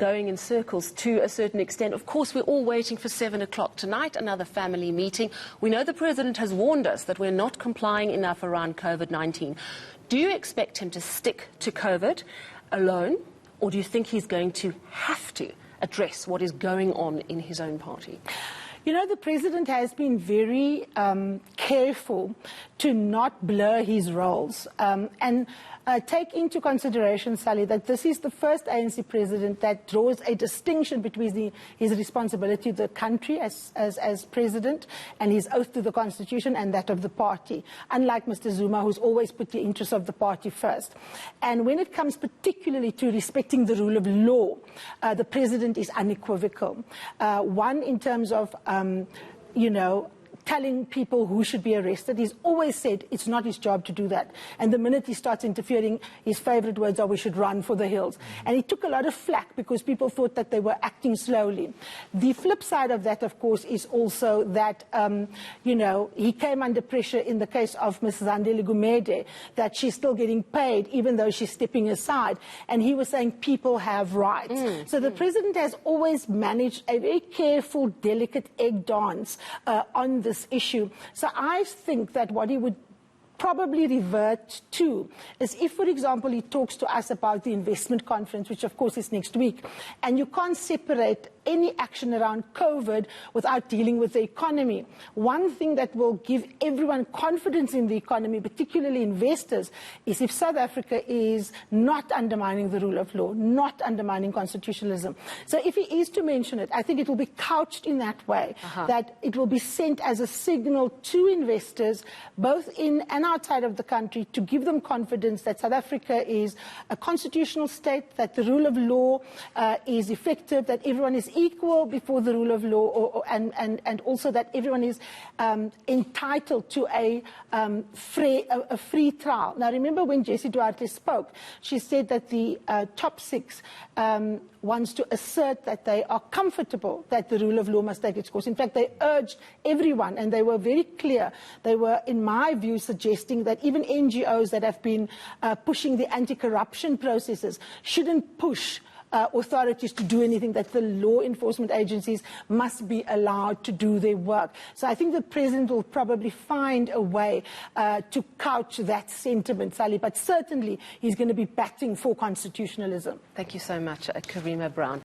going in circles to a certain extent. Of course, we're all waiting for 7 o'clock tonight, another family meeting. We know the President has warned us that we're not complying enough around COVID-19. Do you expect him to stick to COVID alone, or do you think he's going to have to address what is going on in his own party? You know, the President has been very careful to not blur his roles and take into consideration, Sally, that this is the first ANC President that draws a distinction between his responsibility to the country as President and his oath to the Constitution and that of the party, unlike Mr. Zuma, who's always put the interests of the party first. And when it comes particularly to respecting the rule of law, the President is unequivocal. One, in terms of you know, telling people who should be arrested. He's always said it's not his job to do that. And the minute he starts interfering, his favourite words are, we should run for the hills. And he took a lot of flack because people thought that they were acting slowly. The flip side of that, of course, is also that, you know, he came under pressure in the case of Ms. Zandile Gumede, that she's still getting paid even though she's stepping aside. And he was saying people have rights. So the President has always managed a very careful, delicate egg dance on this issue. So I think that what he would probably revert to is if, for example, he talks to us about the investment conference, which of course is next week, and you can't separate any action around COVID without dealing with the economy. One thing that will give everyone confidence in the economy, particularly investors, is if South Africa is not undermining the rule of law, not undermining constitutionalism. So if he is to mention it, I think it will be couched in that way, that it will be sent as a signal to investors, both in and outside of the country, to give them confidence that South Africa is a constitutional state, that the rule of law is effective, that everyone is equal before the rule of law, and also that everyone is entitled to a free trial. Now, remember when Jessie Duarte spoke, she said that the top six wants to assert that they are comfortable that the rule of law must take its course. In fact, they urged everyone, and they were very clear. They were, in my view, suggesting that even NGOs that have been pushing the anti-corruption processes shouldn't push authorities to do anything, that the law enforcement agencies must be allowed to do their work. So I think the President will probably find a way to couch that sentiment, Sally, but certainly he's going to be batting for constitutionalism. Thank you so much, Karima Brown.